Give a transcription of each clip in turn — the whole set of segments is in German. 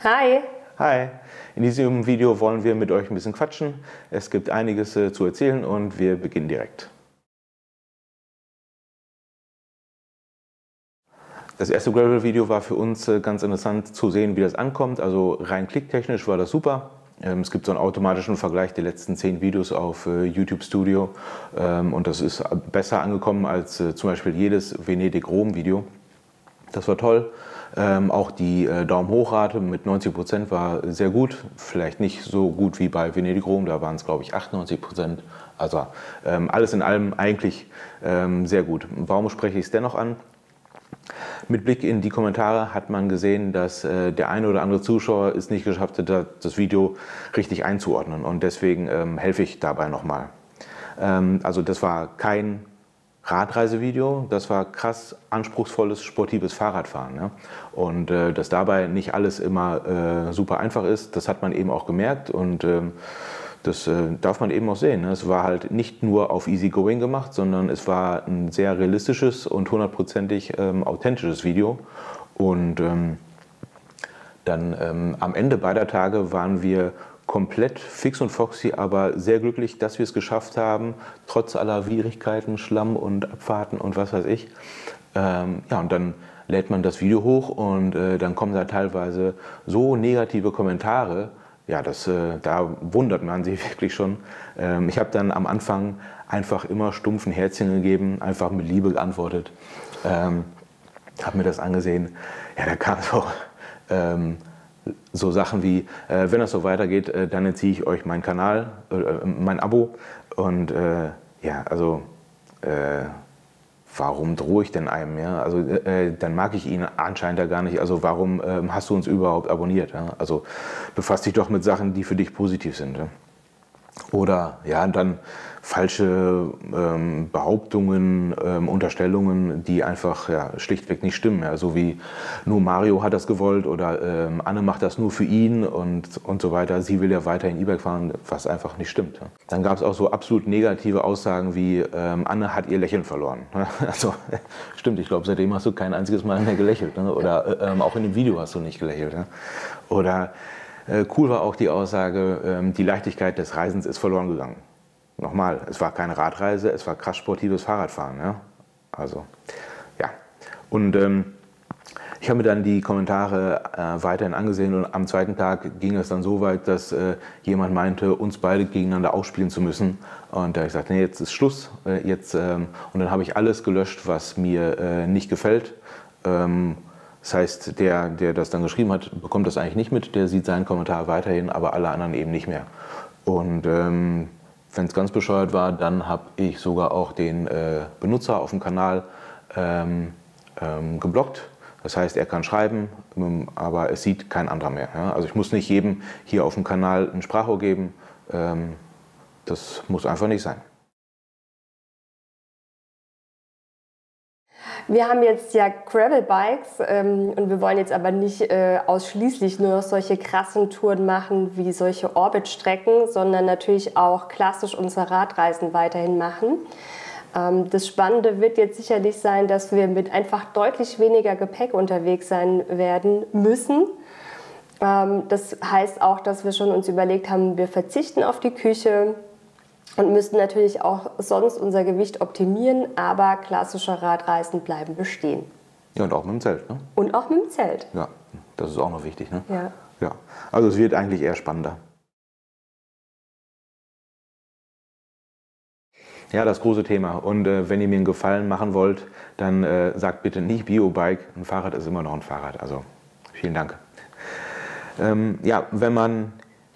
Hi! Hi! In diesem Video wollen wir mit euch ein bisschen quatschen. Es gibt einiges zu erzählen und wir beginnen direkt. Das erste Gravel-Video war für uns ganz interessant zu sehen, wie das ankommt. Also rein klicktechnisch war das super. Es gibt so einen automatischen Vergleich der letzten 10 Videos auf YouTube Studio und das ist besser angekommen als zum Beispiel jedes Venedig-Rom-Video. Das war toll. Auch die Daumen-Hoch-Rate mit 90% war sehr gut. Vielleicht nicht so gut wie bei Venedig-Rom, da waren es glaube ich 98%. Also alles in allem eigentlich sehr gut. Warum spreche ich es dennoch an? Mit Blick in die Kommentare hat man gesehen, dass der eine oder andere Zuschauer es nicht geschafft hat, das Video richtig einzuordnen und deswegen helfe ich dabei nochmal. Also das war kein Radreisevideo, das war krass anspruchsvolles, sportives Fahrradfahren. Ja? Und dass dabei nicht alles immer super einfach ist, das hat man eben auch gemerkt und das darf man eben auch sehen. Ne? Es war halt nicht nur auf Easygoing gemacht, sondern es war ein sehr realistisches und 100%ig authentisches Video. Und dann am Ende beider Tage waren wir komplett fix und foxy, aber sehr glücklich, dass wir es geschafft haben, trotz aller Widrigkeiten, Schlamm und Abfahrten und was weiß ich. Ja, und dann lädt man das Video hoch und dann kommen da teilweise so negative Kommentare. Ja, da wundert man sich wirklich schon. Ich habe dann am Anfang einfach immer stumpf ein Herzchen gegeben, einfach mit Liebe geantwortet. Habe mir das angesehen. Ja, da kam so Sachen wie, wenn das so weitergeht, dann entziehe ich euch meinen Kanal, mein Abo. Und ja, also warum drohe ich denn einem? Ja? Also dann mag ich ihn anscheinend ja gar nicht. Also warum hast du uns überhaupt abonniert? Ja? Also befasst dich doch mit Sachen, die für dich positiv sind. Ja? Oder ja, dann falsche Behauptungen, Unterstellungen, die einfach ja, schlichtweg nicht stimmen. Ja? So wie nur Mario hat das gewollt oder Anne macht das nur für ihn und so weiter. Sie will ja weiterhin E-Bike fahren, was einfach nicht stimmt. Ja? Dann gab es auch so absolut negative Aussagen wie Anne hat ihr Lächeln verloren. Also stimmt, ich glaube, seitdem hast du kein einziges Mal mehr gelächelt. Ne? Oder auch in dem Video hast du nicht gelächelt. Ja? Oder cool war auch die Aussage, die Leichtigkeit des Reisens ist verloren gegangen. Nochmal, es war keine Radreise, es war krass sportives Fahrradfahren. Ja? Also, ja. Und ich habe mir dann die Kommentare weiterhin angesehen und am zweiten Tag ging es dann so weit, dass jemand meinte, uns beide gegeneinander ausspielen zu müssen. Und da habe ich gesagt, nee, jetzt ist Schluss. Und dann habe ich alles gelöscht, was mir nicht gefällt. Das heißt, der das dann geschrieben hat, bekommt das eigentlich nicht mit, der sieht seinen Kommentar weiterhin, aber alle anderen eben nicht mehr. Und wenn es ganz bescheuert war, dann habe ich sogar auch den Benutzer auf dem Kanal geblockt. Das heißt, er kann schreiben, aber es sieht kein anderer mehr. Ja? Also ich muss nicht jedem hier auf dem Kanal ein Sprachrohr geben, das muss einfach nicht sein. Wir haben jetzt ja Gravel-Bikes und wir wollen jetzt aber nicht ausschließlich nur noch solche krassen Touren machen wie solche Orbit-Strecken, sondern natürlich auch klassisch unsere Radreisen weiterhin machen. Das Spannende wird jetzt sicherlich sein, dass wir mit einfach deutlich weniger Gepäck unterwegs sein werden müssen. Das heißt auch, dass wir schon uns überlegt haben, wir verzichten auf die Küche und müssten natürlich auch sonst unser Gewicht optimieren, aber klassische Radreisen bleiben bestehen. Ja, und auch mit dem Zelt, ne? Und auch mit dem Zelt. Ja, das ist auch noch wichtig, ne? Ja. Ja. Also es wird eigentlich eher spannender. Ja, das große Thema. Und wenn ihr mir einen Gefallen machen wollt, dann sagt bitte nicht Biobike. Ein Fahrrad ist immer noch ein Fahrrad. Also vielen Dank. Ja, wenn man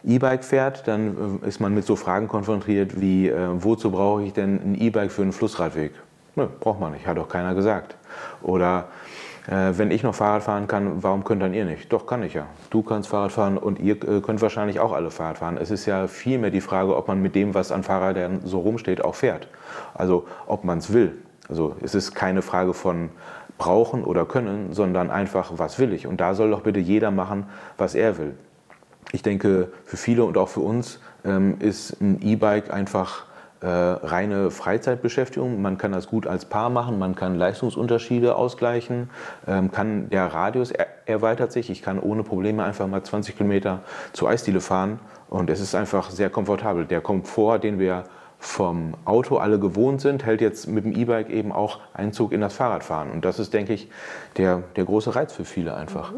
E-Bike fährt, dann ist man mit so Fragen konfrontiert wie, wozu brauche ich denn ein E-Bike für einen Flussradweg? Nö, braucht man nicht, hat doch keiner gesagt. Oder wenn ich noch Fahrrad fahren kann, warum könnt dann ihr nicht? Doch, kann ich ja. Du kannst Fahrrad fahren und ihr könnt wahrscheinlich auch alle Fahrrad fahren. Es ist ja vielmehr die Frage, ob man mit dem, was an Fahrrädern so rumsteht, auch fährt. Also ob man es will. Also es ist keine Frage von brauchen oder können, sondern einfach, was will ich? Und da soll doch bitte jeder machen, was er will. Ich denke, für viele und auch für uns ist ein E-Bike einfach reine Freizeitbeschäftigung. Man kann das gut als Paar machen, man kann Leistungsunterschiede ausgleichen, der Radius erweitert sich. Ich kann ohne Probleme einfach mal 20 Kilometer zur Eisdiele fahren und es ist einfach sehr komfortabel. Der Komfort, den wir vom Auto alle gewohnt sind, hält jetzt mit dem E-Bike eben auch Einzug in das Fahrradfahren. Und das ist, denke ich, der große Reiz für viele einfach.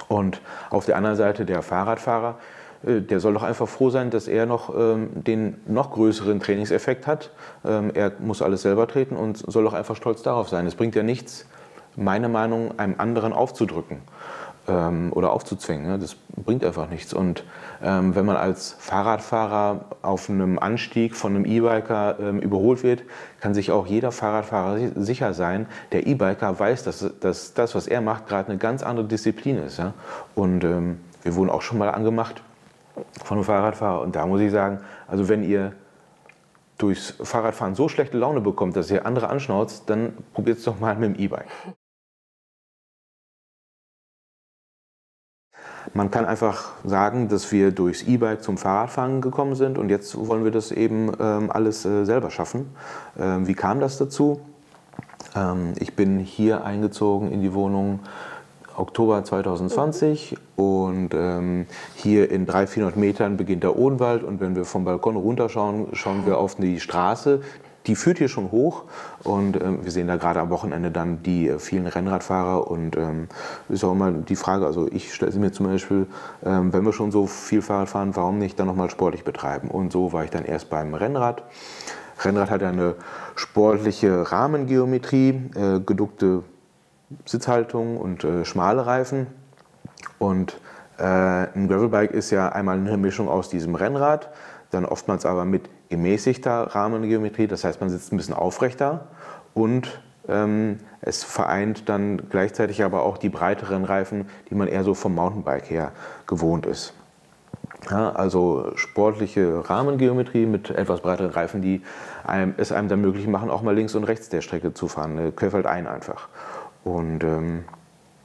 Und auf der anderen Seite der Fahrradfahrer, der soll doch einfach froh sein, dass er noch den noch größeren Trainingseffekt hat. Er muss alles selber treten und soll doch einfach stolz darauf sein. Es bringt ja nichts, meine Meinung einem anderen aufzudrücken oder aufzuzwingen. Ne? Das bringt einfach nichts. Und wenn man als Fahrradfahrer auf einem Anstieg von einem E-Biker überholt wird, kann sich auch jeder Fahrradfahrer sicher sein, der E-Biker weiß, dass das, was er macht, gerade eine ganz andere Disziplin ist. Ja? Und wir wurden auch schon mal angemacht von einem Fahrradfahrer. Und da muss ich sagen, also wenn ihr durchs Fahrradfahren so schlechte Laune bekommt, dass ihr andere anschnauzt, dann probiert es doch mal mit dem E-Bike. Man kann einfach sagen, dass wir durchs E-Bike zum Fahrradfahren gekommen sind und jetzt wollen wir das eben alles selber schaffen. Wie kam das dazu? Ich bin hier eingezogen in die Wohnung Oktober 2020 und hier in 300-400 Metern beginnt der Odenwald und wenn wir vom Balkon runterschauen, schauen wir auf die Straße. Die führt hier schon hoch und wir sehen da gerade am Wochenende dann die vielen Rennradfahrer und ist auch immer die Frage, also ich stelle sie mir zum Beispiel, wenn wir schon so viel Fahrrad fahren, warum nicht dann nochmal sportlich betreiben? Und so war ich dann erst beim Rennrad. Rennrad hat eine sportliche Rahmengeometrie, geduckte Sitzhaltung und schmale Reifen und ein Gravelbike ist ja einmal eine Mischung aus diesem Rennrad, dann oftmals aber mit gemäßigter Rahmengeometrie, das heißt man sitzt ein bisschen aufrechter und es vereint dann gleichzeitig aber auch die breiteren Reifen, die man eher so vom Mountainbike her gewohnt ist. Ja, also sportliche Rahmengeometrie mit etwas breiteren Reifen, die es einem dann möglich machen, auch mal links und rechts der Strecke zu fahren, querfeldein einfach. Und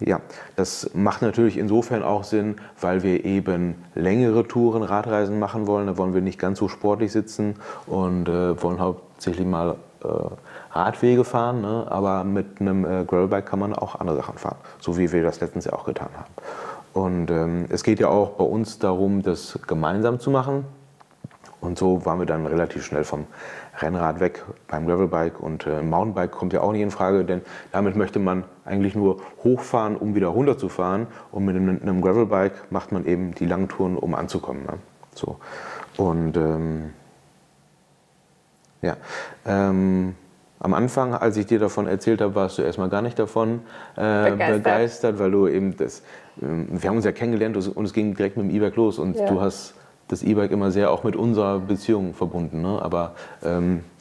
ja, das macht natürlich insofern auch Sinn, weil wir eben längere Touren, Radreisen machen wollen. Da wollen wir nicht ganz so sportlich sitzen und wollen hauptsächlich mal Radwege fahren. Ne? Aber mit einem Gravelbike kann man auch andere Sachen fahren, so wie wir das letztens ja auch getan haben. Und es geht ja auch bei uns darum, das gemeinsam zu machen. Und so waren wir dann relativ schnell vom Rennrad weg beim Gravelbike und Mountainbike kommt ja auch nicht in Frage, denn damit möchte man eigentlich nur hochfahren, um wieder runterzufahren und mit einem Gravelbike macht man eben die langen Touren, um anzukommen. Ne? So. Und ja, am Anfang, als ich dir davon erzählt habe, warst du erstmal gar nicht davon begeistert, weil du eben wir haben uns ja kennengelernt und es ging direkt mit dem E-Bike los und du hast das E-Bike immer sehr auch mit unserer Beziehung verbunden. Ne? Aber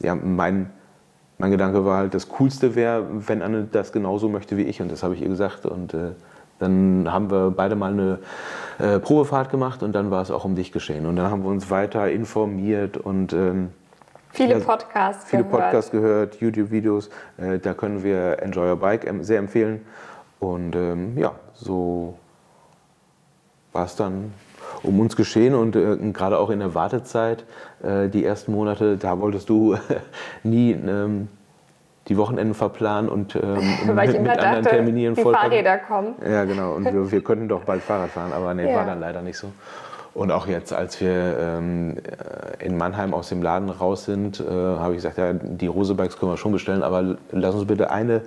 ja, mein Gedanke war halt, das Coolste wäre, wenn Anne das genauso möchte wie ich. Und das habe ich ihr gesagt. Und dann haben wir beide mal eine Probefahrt gemacht und dann war es auch um dich geschehen. Und dann haben wir uns weiter informiert und viele Podcasts gehört, YouTube-Videos. Da können wir Enjoy Your Bike sehr empfehlen. Und ja, so war es dann um uns geschehen und gerade auch in der Wartezeit, die ersten Monate, da wolltest du nie die Wochenenden verplanen und weil ich immer anderen dachte, Terminieren die Fahrräder kommen. Ja, genau. Und wir könnten doch bald Fahrrad fahren, aber nee, war dann leider nicht so. Und auch jetzt, als wir in Mannheim aus dem Laden raus sind, habe ich gesagt, ja, die Rose-Bikes können wir schon bestellen, aber lass uns bitte eine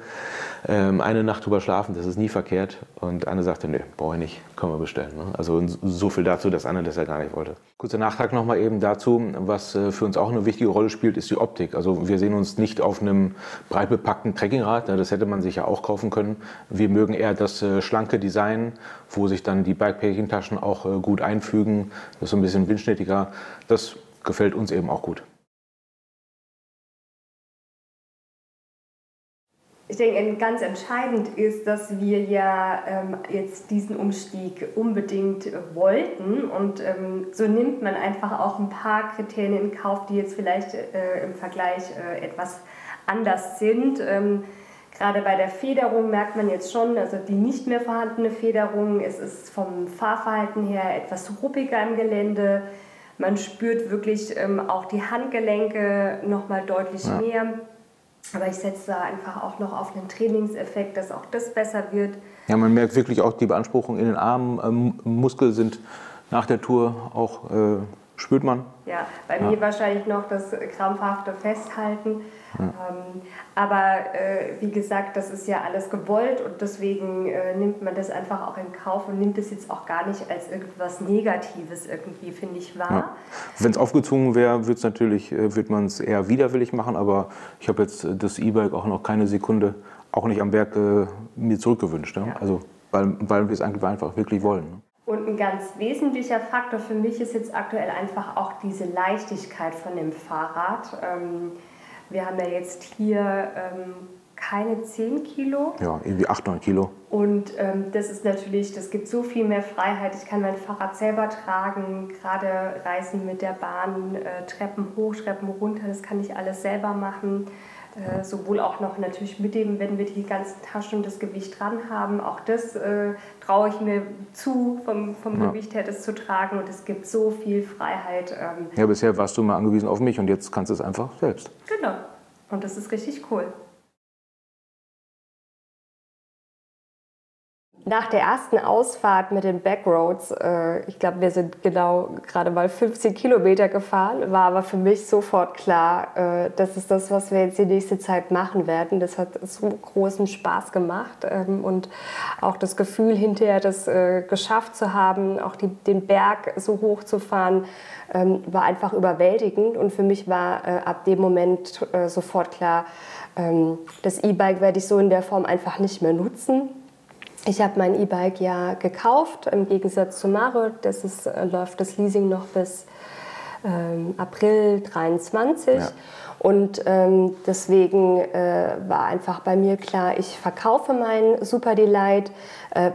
Nacht drüber schlafen, das ist nie verkehrt. Und Anne sagte, nee, brauche ich nicht, können wir bestellen. Ne? Also so viel dazu, dass Anne das ja gar nicht wollte. Kurzer Nachtrag nochmal eben dazu, was für uns auch eine wichtige Rolle spielt, ist die Optik. Also wir sehen uns nicht auf einem breit bepackten Trekkingrad, das hätte man sich ja auch kaufen können. Wir mögen eher das schlanke Design, wo sich dann die Bikepacking-Taschen auch gut einfügen. Das ist so ein bisschen windschnittiger. Das gefällt uns eben auch gut. Ich denke, ganz entscheidend ist, dass wir ja jetzt diesen Umstieg unbedingt wollten und so nimmt man einfach auch ein paar Kriterien in Kauf, die jetzt vielleicht im Vergleich etwas anders sind. Gerade bei der Federung merkt man jetzt schon, also die nicht mehr vorhandene Federung, es ist vom Fahrverhalten her etwas ruppiger im Gelände. Man spürt wirklich auch die Handgelenke nochmal deutlich mehr. Aber ich setze da einfach auch noch auf einen Trainingseffekt, dass auch das besser wird. Ja, man merkt wirklich auch die Beanspruchung in den Armen. Muskeln sind nach der Tour auch, spürt man. Ja, bei mir wahrscheinlich noch das krampfhafte Festhalten. Ja. Aber wie gesagt, das ist ja alles gewollt und deswegen nimmt man das einfach auch in Kauf und nimmt es jetzt auch gar nicht als irgendwas Negatives irgendwie, finde ich, wahr. Ja. Wenn es aufgezwungen wäre, würde man es eher widerwillig machen, aber ich habe jetzt das E-Bike auch noch keine Sekunde, auch nicht am Berg, mir zurückgewünscht. Ja? Also, weil wir es einfach wirklich wollen. Und ein ganz wesentlicher Faktor für mich ist jetzt aktuell einfach auch diese Leichtigkeit von dem Fahrrad. Wir haben ja jetzt hier keine 10 Kilo. Ja, irgendwie 8, 9 Kilo. Und das ist natürlich, das gibt so viel mehr Freiheit. Ich kann mein Fahrrad selber tragen, gerade Reisen mit der Bahn, Treppen hoch, Treppen runter, das kann ich alles selber machen. Sowohl auch noch natürlich mit dem, wenn wir die ganzen Taschen und das Gewicht dran haben. Auch das traue ich mir zu, vom Gewicht her das zu tragen. Und es gibt so viel Freiheit. Ja, bisher warst du mal angewiesen auf mich und jetzt kannst du es einfach selbst. Genau. Und das ist richtig cool. Nach der ersten Ausfahrt mit den Backroads, ich glaube, wir sind genau gerade mal 15 Kilometer gefahren, war aber für mich sofort klar, das ist das, was wir jetzt die nächste Zeit machen werden. Das hat so großen Spaß gemacht und auch das Gefühl hinterher, das geschafft zu haben, auch den Berg so hoch zu fahren, war einfach überwältigend. Und für mich war ab dem Moment sofort klar, das E-Bike werde ich so in der Form einfach nicht mehr nutzen. Ich habe mein E-Bike ja gekauft, im Gegensatz zu Maro. Läuft das Leasing noch bis April 2023. Ja. Und deswegen war einfach bei mir klar, ich verkaufe mein Super Delight,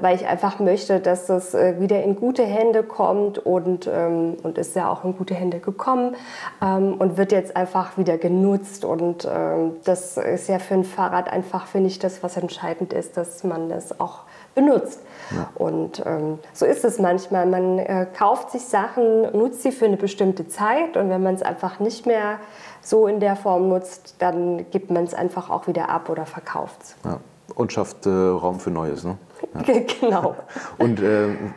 weil ich einfach möchte, dass das wieder in gute Hände kommt und ist ja auch in gute Hände gekommen und wird jetzt einfach wieder genutzt. Und das ist ja für ein Fahrrad einfach, finde ich, das, was entscheidend ist, dass man das auch benutzt. Ja. Und so ist es manchmal. Man kauft sich Sachen, nutzt sie für eine bestimmte Zeit und wenn man es einfach nicht mehr so in der Form nutzt, dann gibt man es einfach auch wieder ab oder verkauft es. Ja. Und schafft Raum für Neues. Ne? Ja. Genau. Und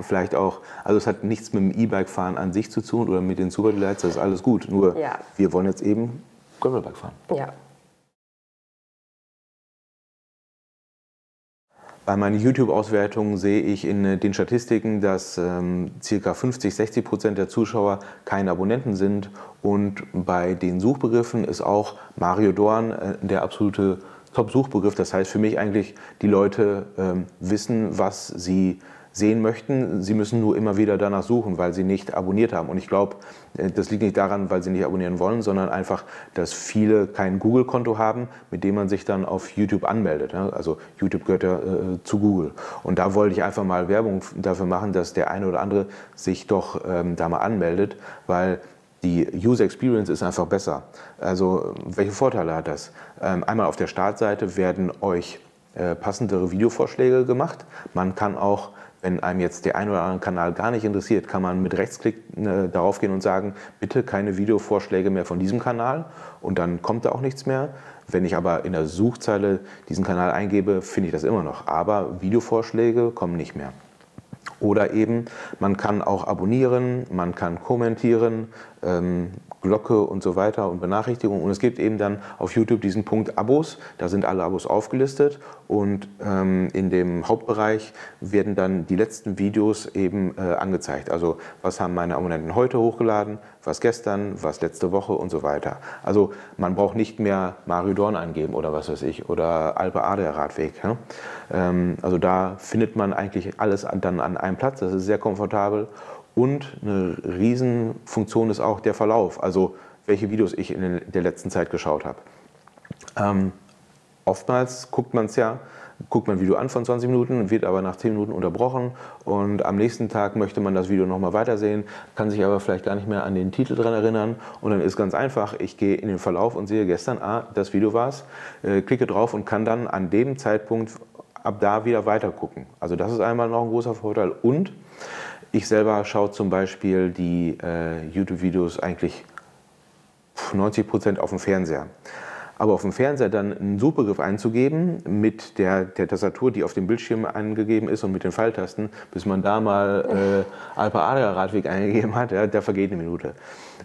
vielleicht auch, also es hat nichts mit dem E-Bike-Fahren an sich zu tun oder mit den Super Delights, das ist alles gut. Nur wir wollen jetzt eben Gravelbike fahren. Ja. Bei meinen YouTube-Auswertungen sehe ich in den Statistiken, dass ca. 50–60% der Zuschauer keine Abonnenten sind und bei den Suchbegriffen ist auch Mario Dorn der absolute Top-Suchbegriff. Das heißt für mich eigentlich, die Leute wissen, was sie sehen möchten. Sie müssen nur immer wieder danach suchen, weil sie nicht abonniert haben. Und ich glaube, das liegt nicht daran, weil sie nicht abonnieren wollen, sondern einfach, dass viele kein Google-Konto haben, mit dem man sich dann auf YouTube anmeldet. Also YouTube gehört ja zu Google. Und da wollte ich einfach mal Werbung dafür machen, dass der eine oder andere sich doch da mal anmeldet, weil die User Experience ist einfach besser. Also welche Vorteile hat das? Einmal auf der Startseite werden euch passendere Videovorschläge gemacht. Man kann auch, wenn einem jetzt der ein oder andere Kanal gar nicht interessiert, kann man mit Rechtsklick darauf gehen und sagen, bitte keine Videovorschläge mehr von diesem Kanal und dann kommt da auch nichts mehr. Wenn ich aber in der Suchzeile diesen Kanal eingebe, finde ich das immer noch, aber Videovorschläge kommen nicht mehr. Oder eben, man kann auch abonnieren, man kann kommentieren, Glocke und so weiter und Benachrichtigungen. Und es gibt eben dann auf YouTube diesen Punkt Abos, da sind alle Abos aufgelistet und in dem Hauptbereich werden dann die letzten Videos eben angezeigt. Also was haben meine Abonnenten heute hochgeladen, was gestern, was letzte Woche und so weiter. Also man braucht nicht mehr Mario Dorn eingeben oder was weiß ich oder Alpe Adria Radweg. Ja? Also da findet man eigentlich alles dann an einem Platz, das ist sehr komfortabel. Und eine Riesenfunktion ist auch der Verlauf, also welche Videos ich in der letzten Zeit geschaut habe. Oftmals guckt man ein Video an von 20 Minuten, wird aber nach 10 Minuten unterbrochen und am nächsten Tag möchte man das Video nochmal weitersehen, kann sich aber vielleicht gar nicht mehr an den Titel dran erinnern und dann ist ganz einfach, ich gehe in den Verlauf und sehe gestern, das Video war's, klicke drauf und kann dann an dem Zeitpunkt ab da wieder weiter gucken. Also das ist einmal noch ein großer Vorteil und Ich selber schaue zum Beispiel die YouTube-Videos eigentlich 90% auf dem Fernseher. Aber auf dem Fernseher dann einen Suchbegriff einzugeben mit der Tastatur, die auf dem Bildschirm angegeben ist und mit den Pfeiltasten, bis man da mal Alper-Adler-Radweg eingegeben hat, ja, da vergeht eine Minute.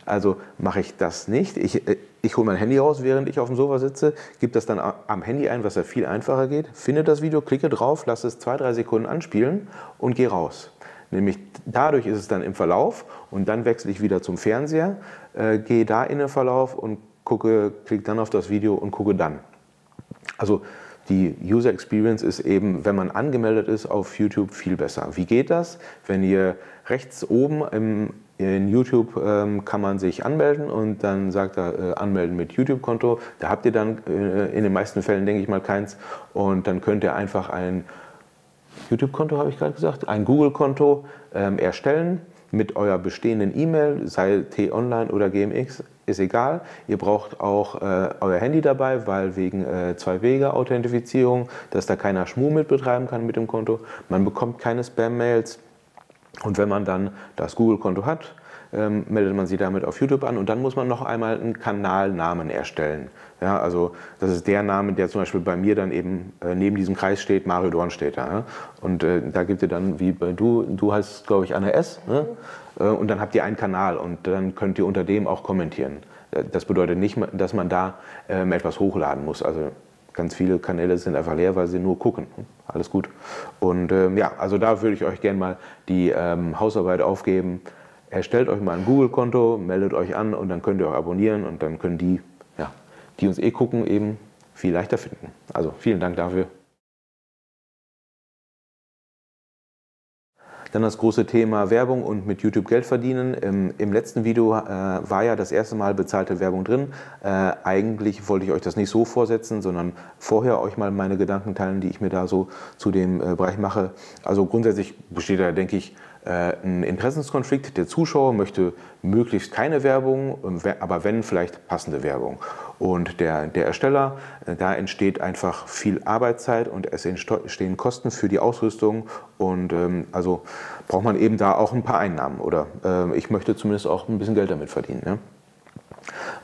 Also mache ich das nicht. Ich hole mein Handy raus, während ich auf dem Sofa sitze, gebe das dann am Handy ein, was ja viel einfacher geht, finde das Video, klicke drauf, lasse es 2-3 Sekunden anspielen und gehe raus. Nämlich dadurch ist es dann im Verlauf und dann wechsle ich wieder zum Fernseher, gehe da in den Verlauf und klicke dann auf das Video und gucke dann. Also die User Experience ist eben, wenn man angemeldet ist auf YouTube, viel besser. Wie geht das? Wenn ihr rechts oben in YouTube kann man sich anmelden und dann sagt er anmelden mit YouTube-Konto. Da habt ihr dann in den meisten Fällen, denke ich mal, keins. Und dann könnt ihr einfach ein YouTube-Konto, habe ich gerade gesagt, ein Google-Konto erstellen mit eurer bestehenden E-Mail, sei T-Online oder GMX, ist egal. Ihr braucht auch euer Handy dabei, weil wegen Zwei-Wege-Authentifizierung, dass da keiner Schmuh mit betreiben kann mit dem Konto. Man bekommt keine Spam-Mails. Und wenn man dann das Google-Konto hat, meldet man sich damit auf YouTube an und dann muss man noch einmal einen Kanalnamen erstellen. Ja, also das ist der Name, der zum Beispiel bei mir dann eben neben diesem Kreis steht, Mario Dornstedt. Ja? Und da gibt ihr dann, wie bei du heißt, glaube ich, Anne S. Ne? Und dann habt ihr einen Kanal und dann könnt ihr unter dem auch kommentieren. Das bedeutet nicht, dass man da etwas hochladen muss. Also ganz viele Kanäle sind einfach leer, weil sie nur gucken. Alles gut. Und ja, also da würde ich euch gerne mal die Hausarbeit aufgeben. Erstellt euch mal ein Google-Konto, meldet euch an und dann könnt ihr auch abonnieren und dann können die, ja, die uns gucken, eben viel leichter finden. Also vielen Dank dafür. Dann das große Thema Werbung und mit YouTube Geld verdienen. Im letzten Video war ja das erste Mal bezahlte Werbung drin. Eigentlich wollte ich euch das nicht so vorsetzen, sondern vorher euch mal meine Gedanken teilen, die ich mir da so zu dem Bereich mache. Also grundsätzlich besteht da, denke ich, ein Interessenskonflikt. Der Zuschauer möchte möglichst keine Werbung, aber wenn, vielleicht passende Werbung. Und der Ersteller, da entsteht einfach viel Arbeitszeit und es entstehen Kosten für die Ausrüstung und also braucht man eben da auch ein paar Einnahmen oder ich möchte zumindest auch ein bisschen Geld damit verdienen. Ne?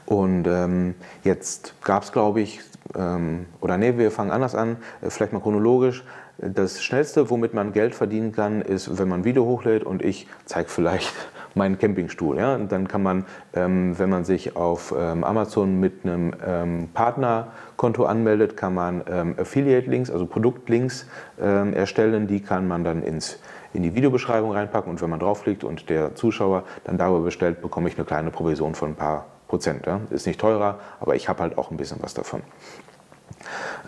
Und jetzt gab es, glaube ich, oder nee, wir fangen anders an, vielleicht mal chronologisch. Das Schnellste, womit man Geld verdienen kann, ist, wenn man ein Video hochlädt und ich zeige vielleicht meinen Campingstuhl. Ja? Und dann kann man, wenn man sich auf Amazon mit einem Partnerkonto anmeldet, kann man Affiliate-Links, also Produktlinks erstellen. Die kann man dann in die Videobeschreibung reinpacken und wenn man draufklickt und der Zuschauer dann darüber bestellt, bekomme ich eine kleine Provision von ein paar Prozent. Ja? Ist nicht teurer, aber ich habe halt auch ein bisschen was davon.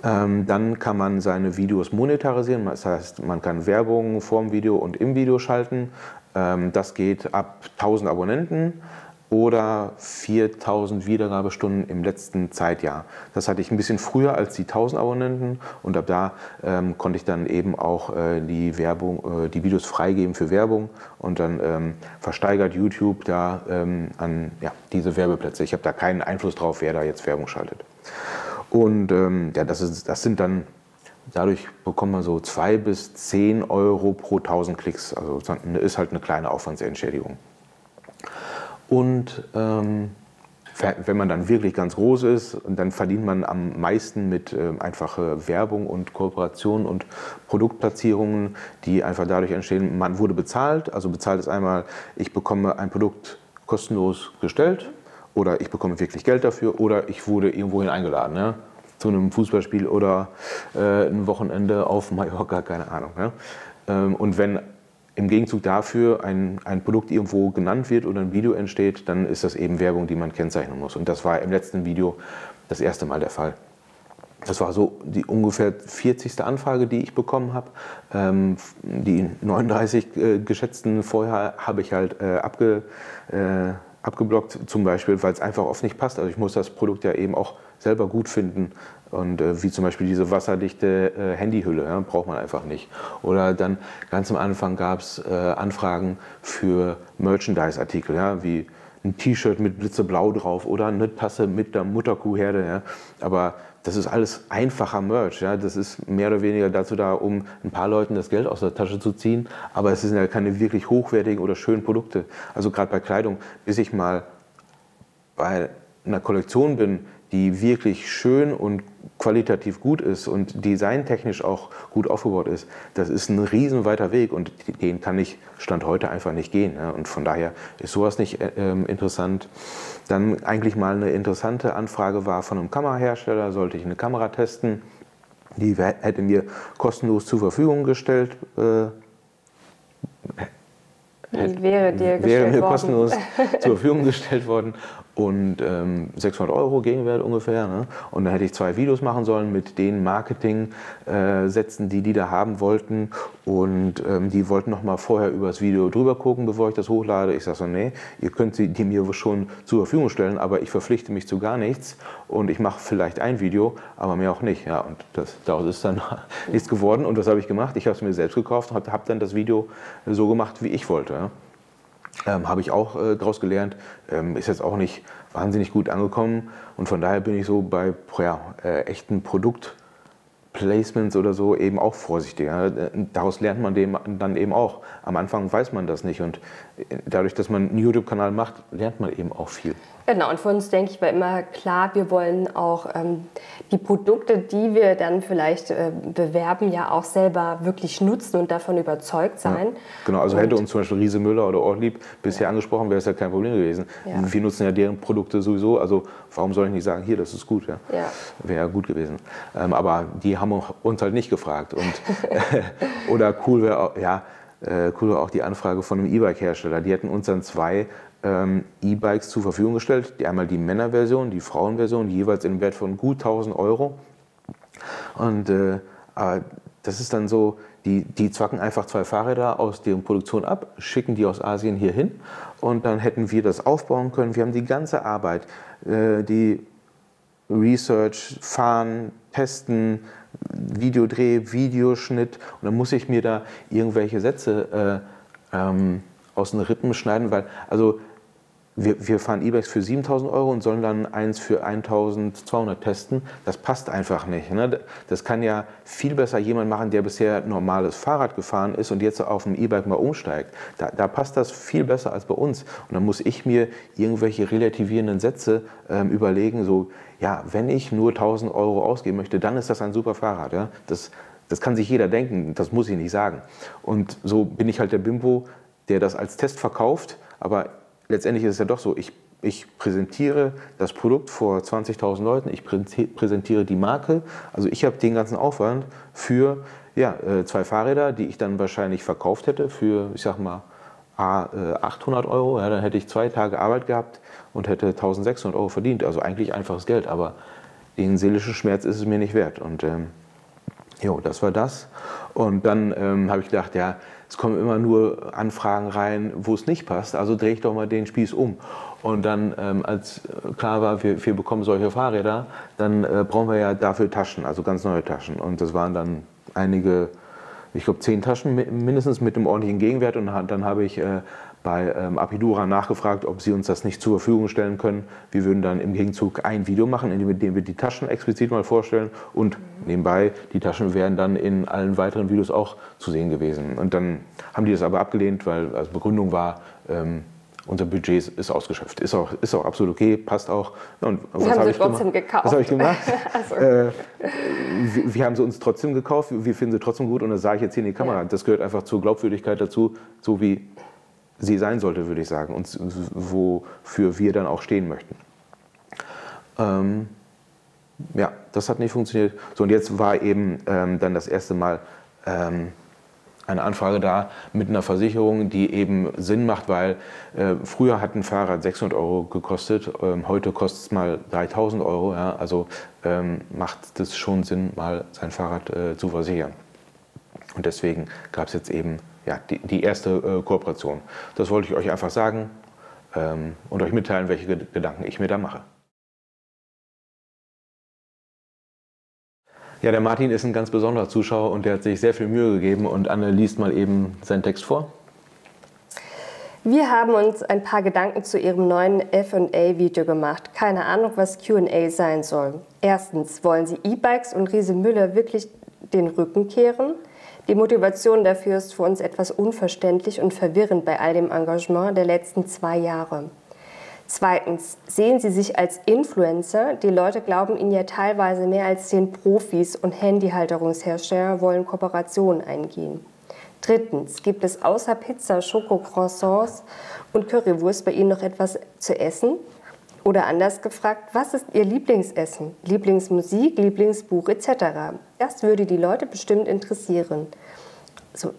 Dann kann man seine Videos monetarisieren, das heißt, man kann Werbung vorm Video und im Video schalten. Das geht ab 1000 Abonnenten oder 4000 Wiedergabestunden im letzten Zeitjahr. Das hatte ich ein bisschen früher als die 1000 Abonnenten und ab da konnte ich dann eben auch die Videos freigeben für Werbung und dann versteigert YouTube da an diese Werbeplätze. Ich habe da keinen Einfluss drauf, wer da jetzt Werbung schaltet. Und ja, das sind dann, dadurch bekommt man so 2 bis 10 Euro pro 1000 Klicks. Also ist halt eine kleine Aufwandsentschädigung. Und wenn man dann wirklich ganz groß ist, dann verdient man am meisten mit einfacher Werbung und Kooperation und Produktplatzierungen, die einfach dadurch entstehen, man wurde bezahlt. Also bezahlt ist einmal, ich bekomme ein Produkt kostenlos gestellt. Oder ich bekomme wirklich Geld dafür oder ich wurde irgendwohin eingeladen, ja? Zu einem Fußballspiel oder ein Wochenende auf Mallorca, keine Ahnung. Ja? Und wenn im Gegenzug dafür ein Produkt irgendwo genannt wird oder ein Video entsteht, dann ist das eben Werbung, die man kennzeichnen muss. Und das war im letzten Video das erste Mal der Fall. Das war so die ungefähr 40. Anfrage, die ich bekommen habe. Die 39 geschätzten vorher habe ich halt abgeblockt, zum Beispiel, weil es einfach oft nicht passt. Also ich muss das Produkt ja eben auch selber gut finden. Und wie zum Beispiel diese wasserdichte Handyhülle, ja, braucht man einfach nicht. Oder dann ganz am Anfang gab es Anfragen für Merchandise-Artikel, ja, wie ein T-Shirt mit Blitzeblau drauf oder eine Tasse mit der Mutterkuhherde. Ja. Aber das ist alles einfacher Merch. Ja? Das ist mehr oder weniger dazu da, um ein paar Leuten das Geld aus der Tasche zu ziehen. Aber es sind ja keine wirklich hochwertigen oder schönen Produkte. Also gerade bei Kleidung, bis ich mal bei einer Kollektion bin, die wirklich schön und qualitativ gut ist und designtechnisch auch gut aufgebaut ist, das ist ein riesen weiter Weg und den kann ich Stand heute einfach nicht gehen. Ja? Und von daher ist sowas nicht interessant. Dann eigentlich mal eine interessante Anfrage war von einem Kamerahersteller, sollte ich eine Kamera testen. Die hätte mir kostenlos zur Verfügung gestellt. Wäre mir kostenlos zur Verfügung gestellt worden und 600 € Gegenwert ungefähr. Ne? Und dann hätte ich 2 Videos machen sollen mit den Marketing-Sätzen, die da haben wollten. Und die wollten noch mal vorher über das Video drüber gucken, bevor ich das hochlade. Ich sage so, nee, ihr könnt die mir schon zur Verfügung stellen, aber ich verpflichte mich zu gar nichts. Und ich mache vielleicht ein Video, aber mehr auch nicht. Ja, und daraus ist dann nichts geworden. Und was habe ich gemacht? Ich habe es mir selbst gekauft und habe dann das Video so gemacht, wie ich wollte. Ja? Habe ich auch daraus gelernt, ist jetzt auch nicht wahnsinnig gut angekommen und von daher bin ich so bei echten Produktplacements oder so eben auch vorsichtiger. Daraus lernt man dann eben auch. Am Anfang weiß man das nicht und dadurch, dass man einen YouTube-Kanal macht, lernt man eben auch viel. Genau, und für uns, denke ich, war immer klar, wir wollen auch die Produkte, die wir dann vielleicht bewerben, ja auch selber wirklich nutzen und davon überzeugt sein. Ja, genau, also hätte uns zum Beispiel Riese Müller oder Ortlieb bisher angesprochen, wäre es ja kein Problem gewesen. Ja. Wir nutzen ja deren Produkte sowieso, also warum soll ich nicht sagen, hier, das ist gut, ja? Ja. Wäre ja gut gewesen. Aber die haben uns halt nicht gefragt. Und, oder cool wäre auch die Anfrage von einem E-Bike-Hersteller. Die hätten uns dann 2 E-Bikes zur Verfügung gestellt. Einmal die Männerversion, die Frauenversion, jeweils im Wert von gut 1000 €. Und das ist dann so, die zwacken einfach 2 Fahrräder aus deren Produktion ab, schicken die aus Asien hier hin und dann hätten wir das aufbauen können. Wir haben die ganze Arbeit, die Research, Fahren, Testen, Videodreh, Videoschnitt und dann muss ich mir da irgendwelche Sätze aus den Rippen schneiden, weil also wir fahren E-Bikes für 7.000 € und sollen dann eins für 1.200 testen. Das passt einfach nicht. Ne? Das kann ja viel besser jemand machen, der bisher normales Fahrrad gefahren ist und jetzt auf ein E-Bike mal umsteigt. Da passt das viel besser als bei uns. Und dann muss ich mir irgendwelche relativierenden Sätze überlegen, so, ja, wenn ich nur 1.000 € ausgeben möchte, dann ist das ein super Fahrrad. Ja? Das kann sich jeder denken, das muss ich nicht sagen. Und so bin ich halt der Bimbo, der das als Test verkauft, aber letztendlich ist es ja doch so, ich präsentiere das Produkt vor 20.000 Leuten, ich präsentiere die Marke, also ich habe den ganzen Aufwand für 2 Fahrräder, die ich dann wahrscheinlich verkauft hätte für, ich sag mal, 800 €, ja, dann hätte ich 2 Tage Arbeit gehabt und hätte 1.600 € verdient, also eigentlich einfaches Geld, aber den seelischen Schmerz ist es mir nicht wert und das war das und dann habe ich gedacht, ja, es kommen immer nur Anfragen rein, wo es nicht passt, also drehe ich doch mal den Spieß um. Und dann, als klar war, wir bekommen solche Fahrräder, dann brauchen wir ja dafür Taschen, also ganz neue Taschen. Und das waren dann einige, ich glaube 10 Taschen mindestens mit einem ordentlichen Gegenwert. Und dann habe ich bei Apidura nachgefragt, ob sie uns das nicht zur Verfügung stellen können. Wir würden dann im Gegenzug ein Video machen, in dem wir die Taschen explizit mal vorstellen und nebenbei, die Taschen wären dann in allen weiteren Videos auch zu sehen gewesen. Und dann haben die das aber abgelehnt, weil als Begründung war, unser Budget ist ausgeschöpft. Ist auch absolut okay, passt auch. Und was habe ich trotzdem gekauft? Was habe ich gemacht? Wir haben sie uns trotzdem gekauft, wir finden sie trotzdem gut und das sage ich jetzt hier in die Kamera. Das gehört einfach zur Glaubwürdigkeit dazu, so wie sie sein sollte, würde ich sagen, und wofür wir dann auch stehen möchten. Das hat nicht funktioniert. So, und jetzt war eben dann das erste Mal eine Anfrage da mit einer Versicherung, die eben Sinn macht, weil früher hat ein Fahrrad 600 € gekostet, heute kostet es mal 3.000 €. Ja, also macht das schon Sinn, mal sein Fahrrad zu versichern. Und deswegen gab es jetzt eben die erste Kooperation. Das wollte ich euch einfach sagen und euch mitteilen, welche Gedanken ich mir da mache. Ja, der Martin ist ein ganz besonderer Zuschauer und der hat sich sehr viel Mühe gegeben und Anne liest mal eben seinen Text vor. Wir haben uns ein paar Gedanken zu Ihrem neuen F&A-Video gemacht. Keine Ahnung, was Q&A sein soll. Erstens, wollen Sie E-Bikes und Riese Müller wirklich den Rücken kehren? Die Motivation dafür ist für uns etwas unverständlich und verwirrend bei all dem Engagement der letzten 2 Jahre. Zweitens, sehen Sie sich als Influencer? Die Leute glauben Ihnen ja teilweise mehr als 10 Profis und Handyhalterungshersteller wollen Kooperationen eingehen. Drittens, gibt es außer Pizza, Schokocroissants und Currywurst bei Ihnen noch etwas zu essen? Oder anders gefragt, was ist Ihr Lieblingsessen, Lieblingsmusik, Lieblingsbuch etc.? Das würde die Leute bestimmt interessieren,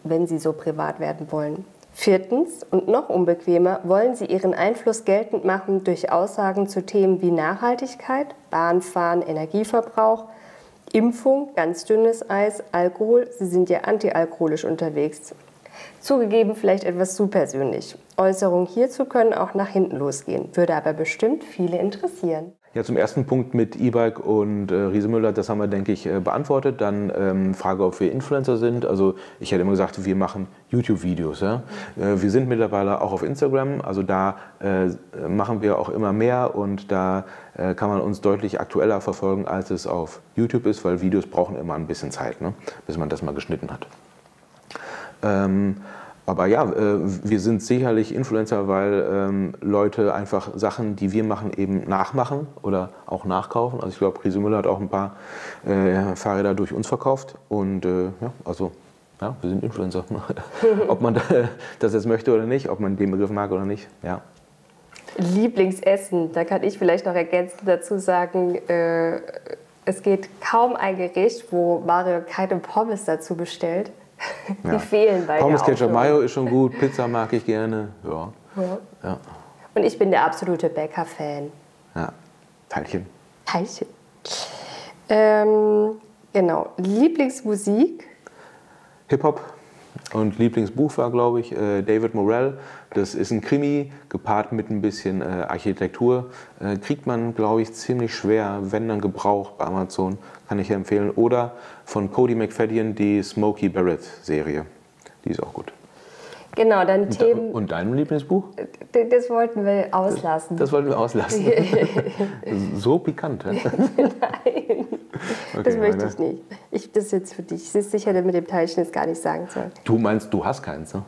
wenn sie so privat werden wollen. Viertens und noch unbequemer, wollen Sie Ihren Einfluss geltend machen durch Aussagen zu Themen wie Nachhaltigkeit, Bahnfahren, Energieverbrauch, Impfung, ganz dünnes Eis, Alkohol. Sie sind ja antialkoholisch unterwegs. Zugegeben, vielleicht etwas zu persönlich. Äußerungen hierzu können auch nach hinten losgehen, würde aber bestimmt viele interessieren. Ja, zum ersten Punkt mit E-Bike und Riese Müller, das haben wir, denke ich, beantwortet. Dann Frage, ob wir Influencer sind. Also ich hätte immer gesagt, wir machen YouTube-Videos. Ja? Wir sind mittlerweile auch auf Instagram, also da machen wir auch immer mehr und da kann man uns deutlich aktueller verfolgen, als es auf YouTube ist, weil Videos brauchen immer ein bisschen Zeit, ne? Bis man das mal geschnitten hat. Aber ja, wir sind sicherlich Influencer, weil Leute einfach Sachen, die wir machen, eben nachmachen oder auch nachkaufen. Also ich glaube, Riese Müller hat auch ein paar Fahrräder durch uns verkauft. Und ja, also ja, wir sind Influencer. Ob man das jetzt möchte oder nicht, ob man den Begriff mag oder nicht, ja. Lieblingsessen, da kann ich vielleicht noch ergänzend dazu sagen, es geht kaum ein Gericht, wo Mario keine Pommes dazu bestellt. Die Ja. fehlen bei Pommes, der Ketchup, Mayo ist schon gut, Pizza mag ich gerne. Ja. Ja. Ja. Und ich bin der absolute Bäcker-Fan. Ja. Teilchen. Teilchen. Genau. Lieblingsmusik? Hip-Hop. Und Lieblingsbuch war, glaube ich, David Morrell. Das ist ein Krimi, gepaart mit ein bisschen Architektur. Kriegt man, glaube ich, ziemlich schwer, wenn dann gebraucht bei Amazon. Kann ich empfehlen. Oder von Cody McFadden die Smokey Barrett-Serie. Die ist auch gut. Genau, dann Themen. Und dein Lieblingsbuch? Das wollten wir auslassen. Das wollten wir auslassen. So pikant, ja? Nein, Okay, das möchte ich nicht. Das ist jetzt für dich. Sie ist sicher, dass mit dem Teilchen das gar nicht sagen soll. Du meinst, du hast keins, ne?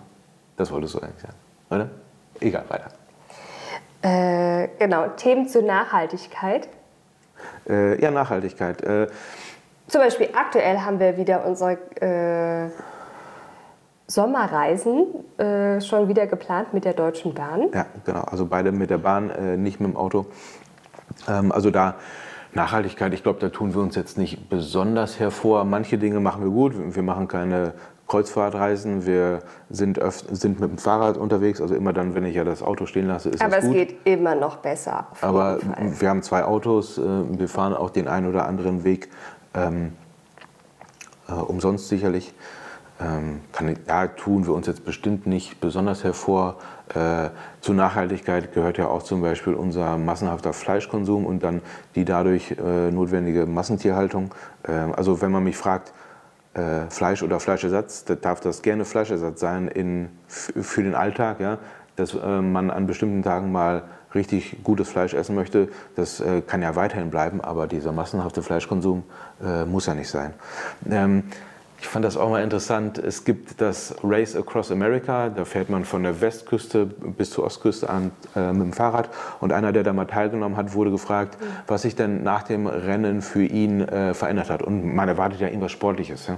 Das wolltest du eigentlich sagen, oder? Egal, weiter. Genau, Themen zur Nachhaltigkeit. Ja, Nachhaltigkeit. Zum Beispiel aktuell haben wir wieder unsere Sommerreisen schon wieder geplant mit der Deutschen Bahn. Ja, genau. Also beide mit der Bahn, nicht mit dem Auto. Also da Nachhaltigkeit, ich glaube, da tun wir uns jetzt nicht besonders hervor. Manche Dinge machen wir gut. Wir machen keine Kreuzfahrtreisen. Wir sind mit dem Fahrrad unterwegs. Also immer dann, wenn ich ja das Auto stehen lasse, ist Aber das gut. es geht immer noch besser. Aber wir haben 2 Autos. Wir fahren auch den einen oder anderen Weg umsonst sicherlich. Tun wir uns jetzt bestimmt nicht besonders hervor. Zur Nachhaltigkeit gehört ja auch zum Beispiel unser massenhafter Fleischkonsum und dann die dadurch notwendige Massentierhaltung. Also wenn man mich fragt, Fleisch oder Fleischersatz, darf das gerne Fleischersatz sein für den Alltag, ja? Dass man an bestimmten Tagen mal richtig gutes Fleisch essen möchte, das kann ja weiterhin bleiben, aber dieser massenhafte Fleischkonsum muss ja nicht sein. Ich fand das auch mal interessant. Es gibt das Race Across America. Da fährt man von der Westküste bis zur Ostküste mit dem Fahrrad. Und einer, der da mal teilgenommen hat, wurde gefragt, was sich denn nach dem Rennen für ihn verändert hat. Und man erwartet ja irgendwas Sportliches. Ja?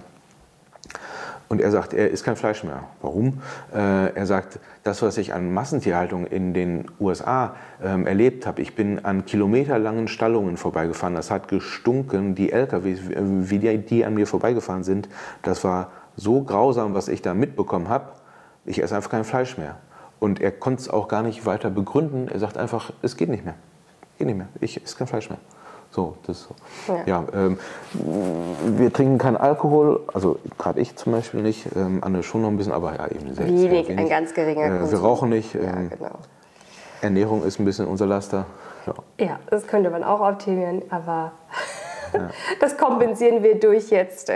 Und er sagt, er isst kein Fleisch mehr. Warum? Er sagt, das, was ich an Massentierhaltung in den USA erlebt habe, ich bin an kilometerlangen Stallungen vorbeigefahren, das hat gestunken, die LKWs, wie die an mir vorbeigefahren sind, das war so grausam, was ich da mitbekommen habe, ich esse einfach kein Fleisch mehr. Und er konnte es auch gar nicht weiter begründen, er sagt einfach, es geht nicht mehr, ich esse kein Fleisch mehr. So, das ist so. Ja, wir trinken keinen Alkohol, also gerade ich zum Beispiel nicht, Anne schon noch ein bisschen, aber ja eben sehr wenig. Ein ganz geringer Konsum. Wir rauchen nicht, ja, genau. Ernährung ist ein bisschen unser Laster. Ja, das könnte man auch optimieren, aber Das kompensieren wir durch jetzt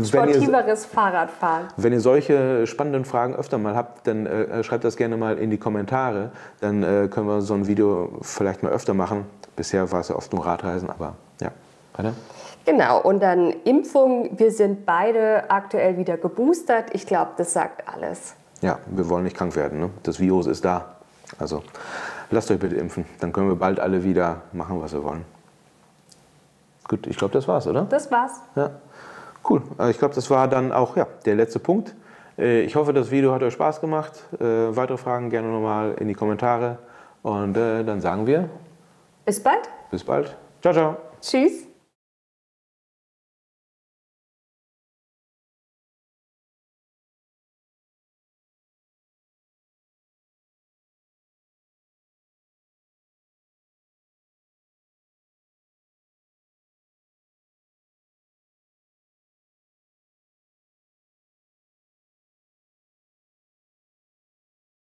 sportiveres Fahrradfahren. Wenn ihr solche spannenden Fragen öfter mal habt, dann schreibt das gerne mal in die Kommentare. Dann können wir so ein Video vielleicht mal öfter machen. Bisher war es ja oft nur Radreisen, aber ja, weiter. Genau, und dann Impfung. Wir sind beide aktuell wieder geboostert. Ich glaube, das sagt alles. Ja, wir wollen nicht krank werden. Ne? Das Virus ist da. Also lasst euch bitte impfen. Dann können wir bald alle wieder machen, was wir wollen. Gut, ich glaube, das war's, oder? Das war's. Ja, cool. Ich glaube, das war dann auch der letzte Punkt. Ich hoffe, das Video hat euch Spaß gemacht. Weitere Fragen gerne nochmal in die Kommentare. Und dann sagen wir... Bis bald. Bis bald. Ciao, ciao. Tschüss.